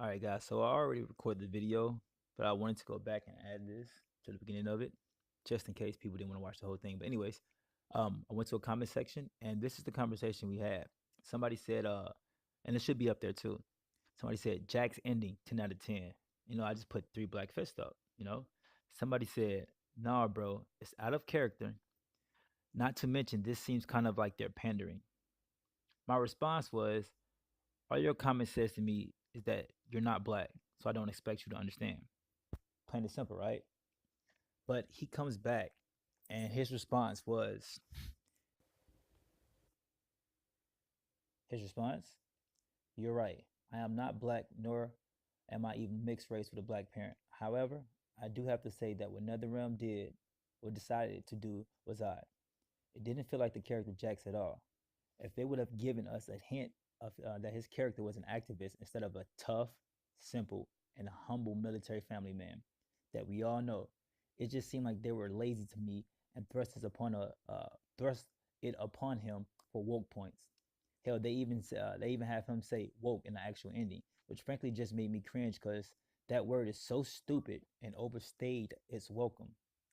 All right, guys. So I already recorded the video, but I wanted to go back and add this to the beginning of it, just in case people didn't want to watch the whole thing. But anyways, I went to a comment section, and this is the conversation we had. Somebody said, and it should be up there too. Somebody said Jax ending 10 out of 10. I just put three black fists up. Somebody said, nah, bro, it's out of character. Not to mention, this seems kind of like they're pandering. My response was, all your comment says to me is that you're not black, so I don't expect you to understand. Plain and simple, right? But he comes back, and his response, you're right. I am not black, nor am I even mixed race with a black parent. However, I do have to say that what NetherRealm did or decided to do was odd. It didn't feel like the character Jax at all. If they would have given us a hint of that his character was an activist instead of a tough, simple, and humble military family man that we all know, it just seemed like they were lazy to me and thrust it upon him for woke points. Hell, they even have him say woke in the actual ending, which frankly just made me cringe because that word is so stupid and overstayed its welcome.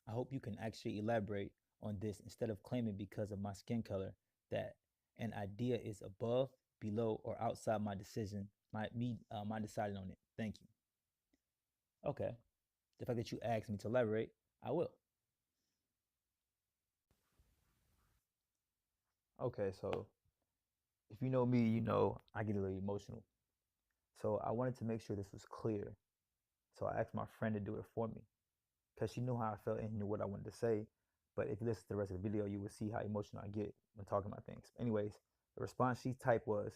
I hope you can actually elaborate on this instead of claiming because of my skin color that an idea is above, below, or outside my decision, my deciding on it. Thank you. Okay. The fact that you asked me to elaborate, I will. Okay, so if you know me, you know I get a little emotional. So I wanted to make sure this was clear. So I asked my friend to do it for me because she knew how I felt and knew what I wanted to say. But if you listen to the rest of the video, you will see how emotional I get when talking about things. Anyways, the response she typed was,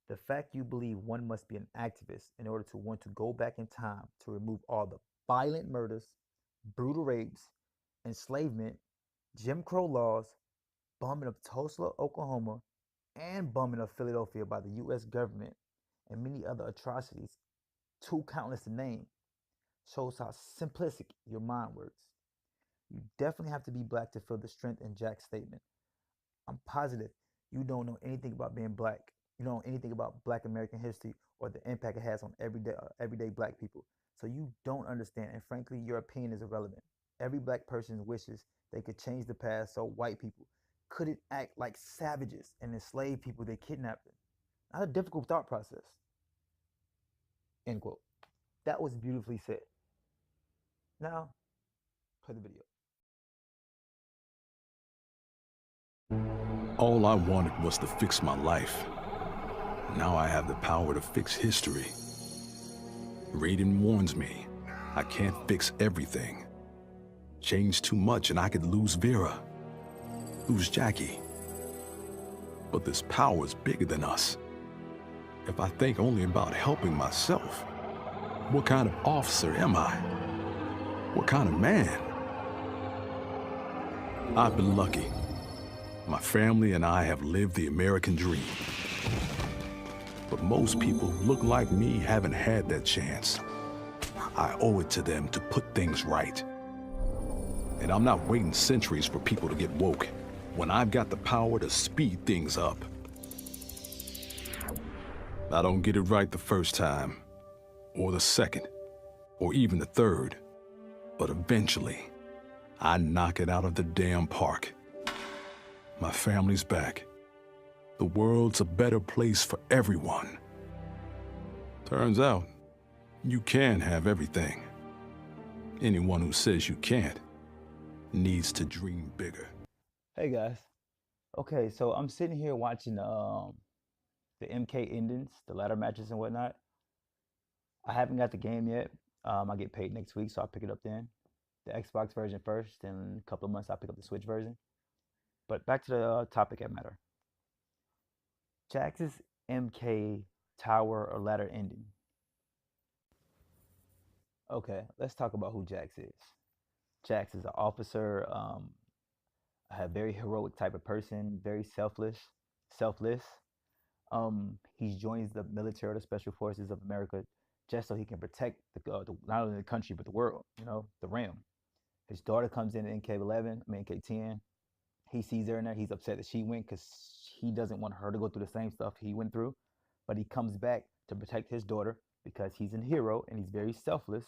the fact you believe one must be an activist in order to want to go back in time to remove all the violent murders, brutal rapes, enslavement, Jim Crow laws, bombing of Tulsa, Oklahoma, and bombing of Philadelphia by the US government, and many other atrocities, too countless to name, shows how simplistic your mind works. You definitely have to be black to feel the strength in Jack's statement. I'm positive you don't know anything about being black. You don't know anything about Black American history or the impact it has on everyday black people. So you don't understand, and frankly, your opinion is irrelevant. Every black person wishes they could change the past so white people couldn't act like savages and enslave people they kidnapped them. Not a difficult thought process. End quote. That was beautifully said. Now, play the video. All I wanted was to fix my life. Now I have the power to fix history. Raiden warns me, I can't fix everything. Change too much and I could lose Vera, lose Jackie. But this power is bigger than us. If I think only about helping myself, what kind of officer am I? What kind of man? I've been lucky. My family and I have lived the American dream. But most people who look like me haven't had that chance. I owe it to them to put things right. And I'm not waiting centuries for people to get woke when I've got the power to speed things up. I don't get it right the first time, or the second, or even the third. But eventually, I knock it out of the damn park. My family's back. The world's a better place for everyone. Turns out, you can have everything. Anyone who says you can't needs to dream bigger. Hey guys. Okay, so I'm sitting here watching the MK endings, the ladder matches and whatnot. I haven't got the game yet. I get paid next week, so I'll pick it up then. The Xbox version first, and in a couple of months I'll pick up the Switch version. But back to the topic at matter. Jax's MK tower or ladder ending. Okay, let's talk about who Jax is. Jax is an officer, a very heroic type of person, very selfless. He joins the military or the special forces of America just so he can protect not only the country but the world. The realm. His daughter comes in NK11, I mean NK10. He sees her in there. He's upset that she went because he doesn't want her to go through the same stuff he went through. But he comes back to protect his daughter because he's a hero and he's very selfless.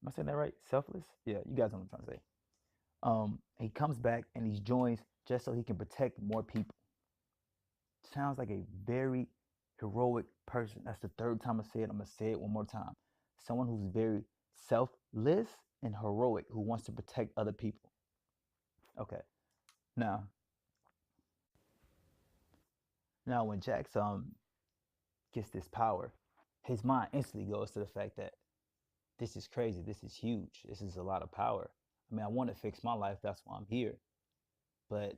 Am I saying that right? Selfless? Yeah, you guys know what I'm trying to say. He comes back and he joins just so he can protect more people. Sounds like a very heroic person. That's the third time I say it. I'm gonna say it one more time. Someone who's very selfless and heroic, who wants to protect other people. Okay. Now, now when Jax gets this power, his mind instantly goes to the fact that this is crazy. This is huge. This is a lot of power. I mean, I want to fix my life. That's why I'm here. But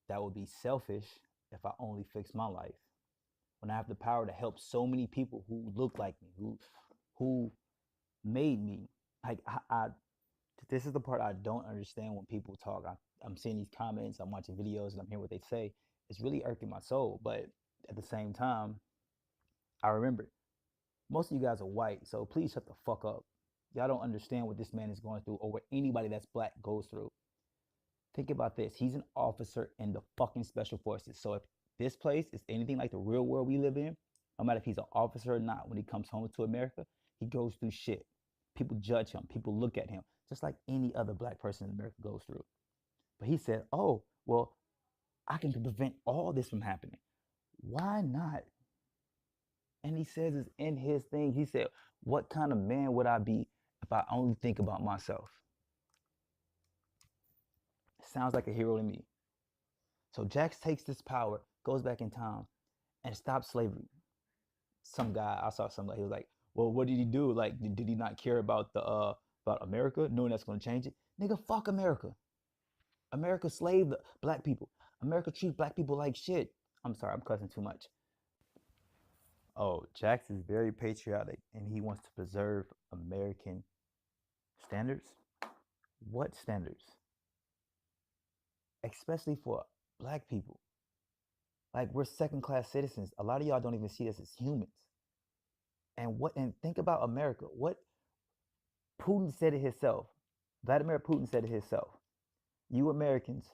that would be selfish if I only fix my life. When I have the power to help so many people who look like me, who made me. Like I this is the part I don't understand when people talk. I'm seeing these comments, I'm watching videos, and I'm hearing what they say. It's really irking my soul. But at the same time, I remember most of you guys are white, so please shut the fuck up. Y'all don't understand what this man is going through or what anybody that's black goes through. Think about this. He's an officer in the fucking special forces. So if this place is anything like the real world we live in, no matter if he's an officer or not, when he comes home to America, he goes through shit. People judge him. People look at him just like any other black person in America goes through. But he said, oh, well, I can prevent all this from happening. Why not? And he says it's in his thing. He said, what kind of man would I be if I only think about myself? Sounds like a hero to me. So Jax takes this power, goes back in time, and stops slavery. Some guy, I saw some guy, he was like, well, what did he do? Like, did he not care about the about America, knowing that's gonna change it? Nigga, fuck America. America slaved black people. America treats black people like shit. I'm sorry, I'm cussing too much. Oh, Jax is very patriotic and he wants to preserve American standards. What standards? Especially for black people. Like, we're second class citizens. A lot of y'all don't even see us as humans. And think about America. What Putin said it himself. Vladimir Putin said it himself. You Americans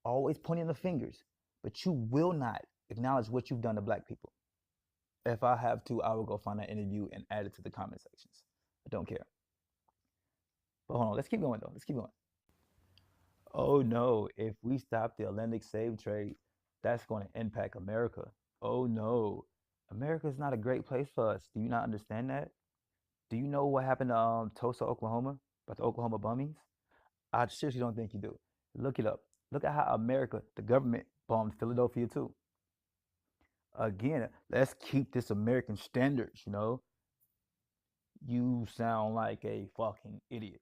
always pointing the fingers, but you will not acknowledge what you've done to black people. If I have to, I will go find that interview and add it to the comment sections. I don't care. But hold on, let's keep going though. Let's keep going. Oh no, if we stop the Atlantic slave trade, that's going to impact America. Oh no, America is not a great place for us. Do you not understand that? Do you know what happened to Tulsa, Oklahoma, about the Oklahoma bombings? I seriously don't think you do. Look it up. Look at how America, the government, bombed Philadelphia too. Again, let's keep this American standards, you know? You sound like a fucking idiot.